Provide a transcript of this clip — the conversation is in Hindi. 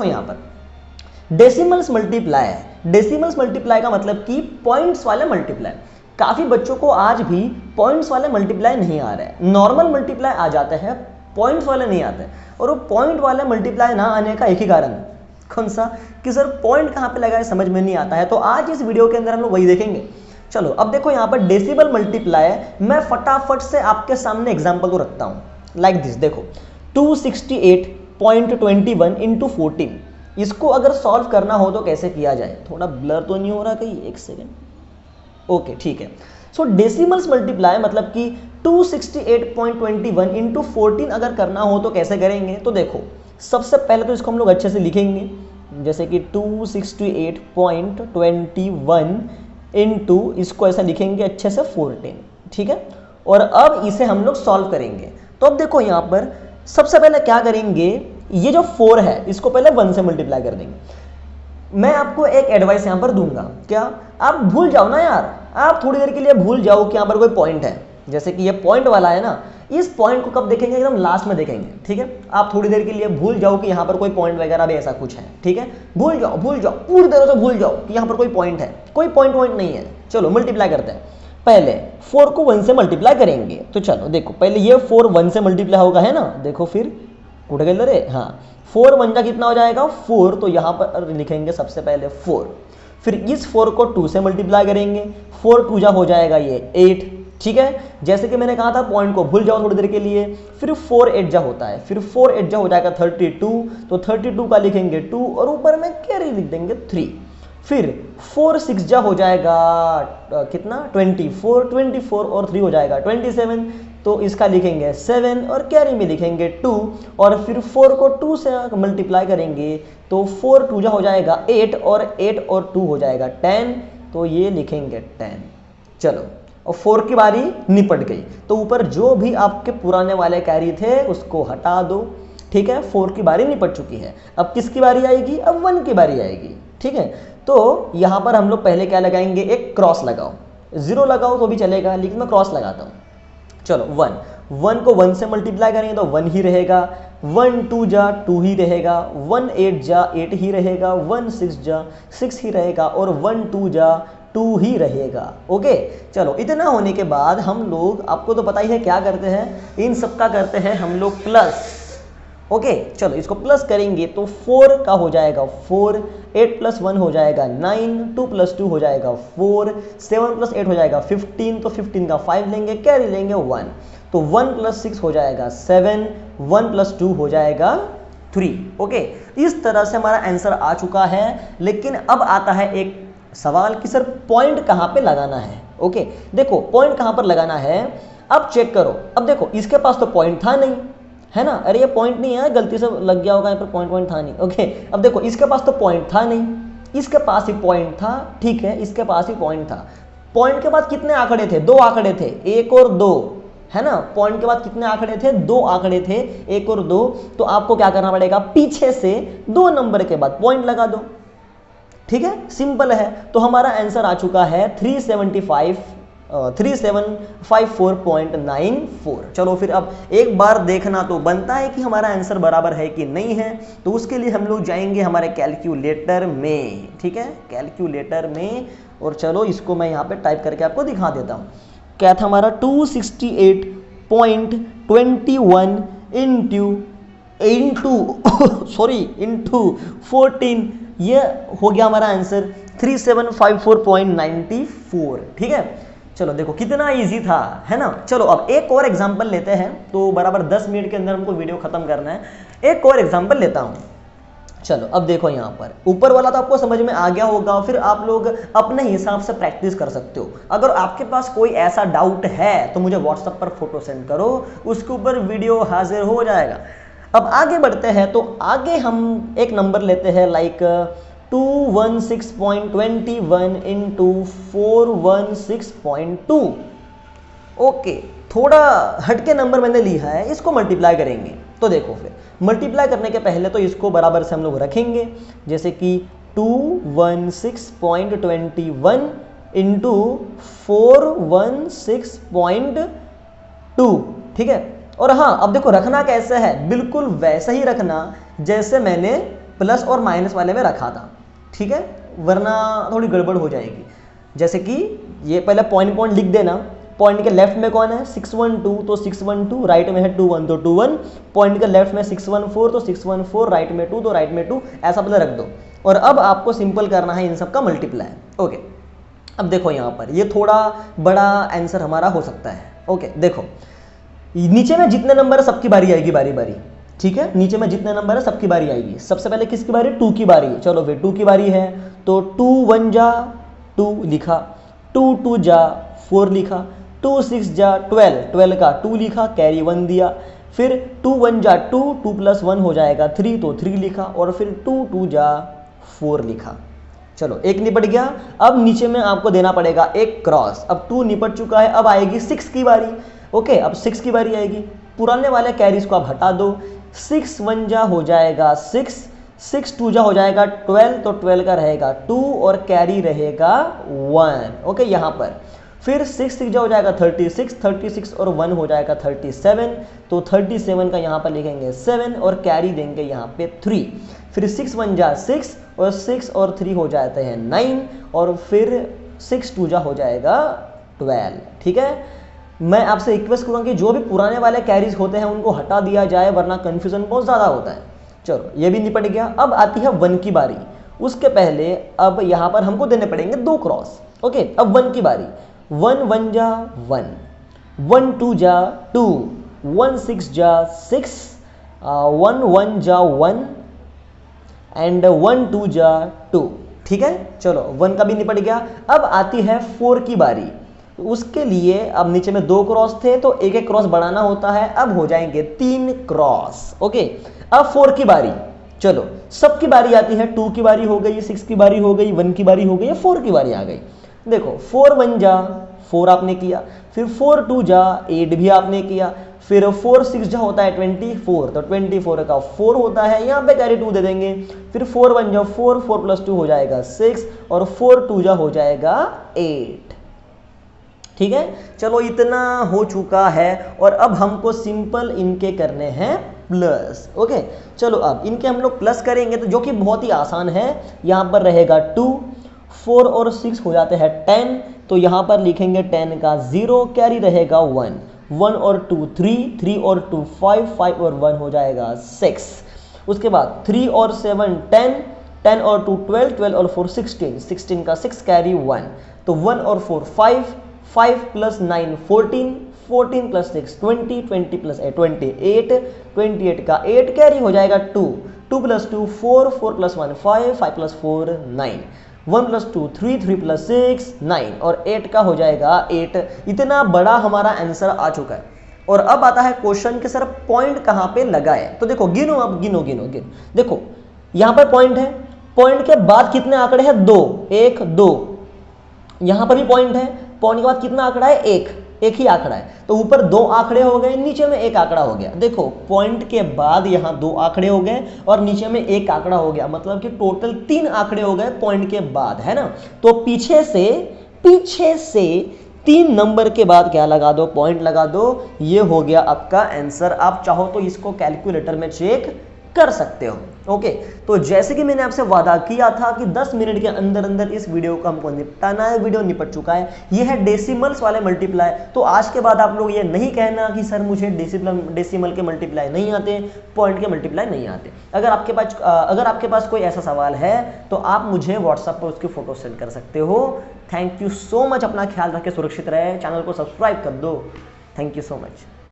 यहाँ पर डेसिमल्स मल्टीप्लाई है। डेसिमल्स मल्टीप्लाई का मतलब कि पॉइंट्स वाले मल्टीप्लाई। काफी बच्चों को आज भी पॉइंट्स वाले मल्टीप्लाई नहीं आ रहे हैं। नॉर्मल मल्टीप्लाई आ जाते हैं, पॉइंट्स वाले नहीं आते। और वो पॉइंट वाले मल्टीप्लाई ना आने का एक ही कारण है, कौन सा, कि सर पॉइंट कहाँ पे लगाए समझ में नहीं आता है। तो आज इस वीडियो के अंदर हम लोग वही देखेंगे। चलो अब देखो यहाँ पर डेसिमल मल्टीप्लाई, मैं फटाफट से आपके सामने एग्जांपल को रखता हूँ लाइक दिस। देखो 268.21 इंटू 14, इसको अगर सॉल्व करना हो तो कैसे किया जाए। थोड़ा ब्लर तो नहीं हो रहा कहीं, एक सेकेंड, ओके ठीक है। सो डेसिमल्स मल्टीप्लाई मतलब कि 268.21 इंटू 14 अगर करना हो तो कैसे करेंगे। तो देखो सबसे पहले तो इसको हम लोग अच्छे से लिखेंगे, जैसे कि 268.21 इंटू इसको ऐसा लिखेंगे अच्छे से 14, ठीक है। और अब इसे हम लोग सॉल्व करेंगे। तो अब देखो यहाँ पर सबसे पहले क्या करेंगे, ये जो 4 है इसको पहले 1 से मल्टीप्लाई कर देंगे। मैं आपको एक एडवाइस यहां पर दूंगा, क्या आप भूल जाओ ना यार, आप थोड़ी देर के लिए भूल जाओ कि यहां पर कोई पॉइंट है। जैसे कि ये पॉइंट वाला है ना, इस पॉइंट को कब देखेंगे, एकदम लास्ट में देखेंगे, ठीक है। आप थोड़ी देर के लिए भूल जाओ कि यहां पर कोई पॉइंट वगैरह भी ऐसा कुछ है, ठीक है। भूल जाओ पूरी तरह से भूल जाओ कि यहां पर कोई पॉइंट है, कोई पॉइंट नहीं है। चलो मल्टीप्लाई करते हैं। पहले 4 को 1 से मल्टीप्लाई करेंगे। तो चलो देखो पहले ये 4 1 से मल्टीप्लाई होगा, है ना। देखो फिर उठ गए रे, हाँ 4 1 जा कितना हो जाएगा 4, तो यहां पर लिखेंगे सबसे पहले 4। फिर इस 4 को 2 से मल्टीप्लाई करेंगे, 4 2 जा हो जाएगा ये 8, ठीक है। जैसे कि मैंने कहा था पॉइंट को भूल जाओ थोड़ी देर के लिए। फिर 4 8 जा होता है, फिर 4 8 जा हो जाएगा 32, तो 32 का लिखेंगे 2 और ऊपर में कैरी लिख देंगे 3। फिर 4 6 जा हो जाएगा कितना 24 और 3 हो जाएगा 27, तो इसका लिखेंगे 7 और कैरी में लिखेंगे 2। और फिर 4 को 2 से मल्टीप्लाई करेंगे तो 4 2 जा हो जाएगा 8 और 8 और 2 हो जाएगा 10, तो ये लिखेंगे 10। चलो और 4 की बारी निपट गई। तो ऊपर जो भी आपके पुराने वाले कैरी थे उसको हटा दो, ठीक है। 4 की बारी निपट चुकी है। अब किसकी बारी आएगी, अब 1 की बारी आएगी, ठीक है। तो यहां पर हम लोग पहले क्या लगाएंगे, एक क्रॉस लगाओ। 0 लगाओ तो भी चलेगा, लेकिन मैं क्रॉस लगाता हूं। चलो 1 को 1 से मल्टीप्लाई करेंगे तो 1 ही रहेगा, 1 2 जा 2 ही रहेगा, 1 8 जा 8 ही रहेगा, 1 6 जा 6 ही रहेगा और 1 2 जा 2 ही रहेगा। ओके चलो इतना होने के बाद हम लोग, आपको तो पता ही है क्या करते हैं, इन सबका करते हैं हम लोग प्लस। ओके चलो इसको प्लस करेंगे तो 4 का हो जाएगा 4, 8 + 1 हो जाएगा 9, 2 + 2 हो जाएगा 4, 7 + 8 हो जाएगा 15, तो 15 का 5 लेंगे, कैरी लेंगे 1, तो 1 + 6 हो जाएगा 7, 1 + 2 हो जाएगा 3। ओके इस तरह से हमारा आंसर आ चुका है। लेकिन अब आता है एक सवाल कि सर पॉइंट कहाँ पे लगाना है। ओके देखो पॉइंट कहाँ पर लगाना है, अब चेक करो। अब देखो इसके पास तो पॉइंट था नहीं, है ना, अरे ये पॉइंट नहीं है, गलती से लग गया होगा यहाँ पर, पॉइंट था नहीं। ओके अब देखो इसके पास तो पॉइंट था नहीं, इसके पास ही पॉइंट था, ठीक है, इसके पास ही पॉइंट था। पॉइंट के बाद कितने आंकड़े थे, 2 आंकड़े थे, 1 और 2, है ना। पॉइंट के बाद कितने आंकड़े थे, 2 आंकड़े थे, 1 और 2। तो आपको क्या करना पड़ेगा, पीछे से 2 नंबर के बाद पॉइंट लगा दो, ठीक है, सिंपल है। तो हमारा आंसर आ चुका है 3754.94। चलो फिर अब एक बार देखना तो बनता है कि हमारा आंसर बराबर है कि नहीं है। तो उसके लिए हम लोग जाएंगे हमारे कैलकुलेटर में, ठीक है, कैलकुलेटर में। और चलो इसको मैं यहाँ पे टाइप करके आपको दिखा देता हूँ। क्या था हमारा 268.21 इंटू 14, ये हो गया हमारा आंसर 3754.94, ठीक है। चलो देखो कितना इजी था, है ना। चलो अब एक और एग्जांपल लेते हैं, तो बराबर 10 मिनट के अंदर हमको वीडियो खत्म करना है। एक और एग्जांपल लेता हूं। चलो अब देखो यहाँ पर ऊपर वाला तो आपको समझ में आ गया होगा, फिर आप लोग अपने हिसाब से प्रैक्टिस कर सकते हो। अगर आपके पास कोई ऐसा डाउट है तो मुझे व्हाट्सएप पर फोटो सेंड करो, उसके ऊपर वीडियो हाजिर हो जाएगा। अब आगे बढ़ते हैं, तो आगे हम एक नंबर लेते हैं लाइक 216.21 इंटू 416.2। ओके थोड़ा हटके नंबर मैंने लिया है, इसको मल्टीप्लाई करेंगे। तो देखो फिर मल्टीप्लाई करने के पहले तो इसको बराबर से हम लोग रखेंगे, जैसे कि 216.21 इंटू 416.2, ठीक है। और हाँ अब देखो रखना कैसे है, बिल्कुल वैसे ही रखना जैसे मैंने प्लस और माइनस वाले में रखा था, ठीक है, वरना थोड़ी गड़बड़ हो जाएगी। जैसे कि ये पहले पॉइंट लिख देना, पॉइंट के लेफ्ट में कौन है 612, तो 612, राइट में है 21 तो 21, पॉइंट के लेफ्ट में 614 तो 614, राइट में 2 तो राइट में 2, ऐसा पहले रख दो। और अब आपको सिंपल करना है इन सब का मल्टीप्लाई। ओके, अब देखो यहाँ पर ये थोड़ा बड़ा आंसर हमारा हो सकता है। ओके देखो, नीचे में जितने नंबर है सबकी बारी आएगी, बारी बारी, ठीक है, नीचे में जितने नंबर है सबकी बारी आएगी। सबसे पहले किसकी बारी, 2 की बारी। चलो फिर 2 की बारी है तो 2 1 जा 2 लिखा, 2 2 जा 4 लिखा, 2 6 जा 12, 12 का 2 लिखा, कैरी 1 दिया। फिर 2 1 जा 2, 2 प्लस 1 हो जाएगा 3 तो 3 लिखा, और फिर 2 2 जा 4 लिखा। चलो एक निपट गया। अब नीचे में आपको देना पड़ेगा एक क्रॉस। अब 2 निपट चुका है, अब आएगी 6 की बारी। ओके, अब 6 की बारी आएगी, पुराने वाले कैरीज को आप हटा दो, 6 1 जा हो जाएगा 6, 6 2 जा हो जाएगा 12, तो 12 का रहेगा 2 और कैरी रहेगा 1। ओके, यहाँ पर फिर 6 6 जा हो जाएगा 36, 36 और 1 हो जाएगा 37, तो 37 का यहाँ पर लिखेंगे 7 और कैरी देंगे यहाँ पे 3। फिर 6 1 जा 6 और 6 और 3 हो जाते हैं 9, और फिर 6 2 जा हो जाएगा 12। ठीक है, मैं आपसे रिक्वेस्ट करूँगा कि जो भी पुराने वाले कैरीज होते हैं उनको हटा दिया जाए, वरना कन्फ्यूजन बहुत ज़्यादा होता है। चलो ये भी निपट गया। अब आती है 1 की बारी। उसके पहले अब यहाँ पर हमको देने पड़ेंगे 2 क्रॉस। ओके, अब 1 की बारी, 1 1 जा 1, 1 2 जा 2, 1 6 जा 6, 1 1 जा 1 एंड 1 2 जा 2। ठीक है, चलो 1 का भी निपट गया। अब आती है 4 की बारी। उसके लिए अब नीचे में 2 क्रॉस थे तो एक एक क्रॉस बढ़ाना होता है, अब हो जाएंगे 3 क्रॉस। ओके, अब 4 की बारी। चलो सबकी बारी आती है, 2 की बारी हो गई, 6 की बारी हो गई, 1 की बारी हो गई, 4 की बारी आ गई। देखो 4 1 जा 4 आपने किया, फिर 4 2 जा 8 भी आपने किया, फिर 4 6 जा होता है 24, तो 24 का 4 होता है, यहाँ पे कैरी 2 दे देंगे। फिर 4 1 जा 4, 4 प्लस 2 हो जाएगा 6, और 4 2 जा हो जाएगा 8। ठीक है, चलो इतना हो चुका है, और अब हमको सिंपल इनके करने हैं प्लस। ओके, चलो अब इनके हम लोग प्लस करेंगे, तो जो कि बहुत ही आसान है। यहाँ पर रहेगा 2, 4 और 6 हो जाते हैं 10, तो यहाँ पर लिखेंगे 10 का 0, कैरी रहेगा 1, 1 और 2 3, 3 और 2 5, 5 और 1 हो जाएगा 6। उसके बाद 3 और 7 10, 10 और 2 12, 12 और 4 16, 16 का 6 कैरी 1, तो 1 और 4 5, 5 प्लस 9 14, 14 प्लस 6 20, 20 प्लस 8 28, 28 का 8 कैरी हो जाएगा 2, 2 plus 2 4, 4 plus 1 5, 5 plus 4 9, 1 plus 2 3, 3 plus 6 9, और 8 का हो जाएगा 8। इतना बड़ा हमारा आंसर आ चुका है। और अब आता है क्वेश्चन के सर पॉइंट कहाँ पे लगाए। तो देखो गिनो, अब गिनो गिनो गिनो। देखो यहाँ पर पॉइंट है, पॉइंट के बाद कितने आंकड़े हैं 2, 1 2, यहाँ पर भी पॉइंट है, पॉइंट के बाद कितना आंकड़ा है 1, एक ही आंकड़ा है, तो ऊपर 2 आंकड़े हो गए, नीचे में 1 आंकड़ा हो गया। देखो पॉइंट के बाद यहाँ 2 आंकड़े हो गए और नीचे में 1 आंकड़ा हो गया, मतलब कि टोटल 3 आंकड़े हो गए पॉइंट के बाद, है ना। तो पीछे से 3 नंबर के बाद क्या लगा दो, पॉइंट लगा दो। ये हो गया आपका आंसर। आप चाहो तो इसको कैलकुलेटर में चेक कर सकते हो। ओके, तो जैसे कि मैंने आपसे वादा किया था कि 10 मिनट के अंदर अंदर इस वीडियो को हमको निपटाना है, वीडियो निपट चुका है। ये है डेसिमल्स वाले मल्टीप्लाई। तो आज के बाद आप लोग ये नहीं कहना कि सर मुझे डेसिमल के मल्टीप्लाई नहीं आते, पॉइंट के मल्टीप्लाई नहीं आते। अगर आपके पास कोई ऐसा सवाल है तो आप मुझे व्हाट्सएप पर उसकी फोटो सेंड कर सकते हो। थैंक यू सो मच, अपना ख्याल रखें, सुरक्षित रहे, चैनल को सब्सक्राइब कर दो। Thank you so much.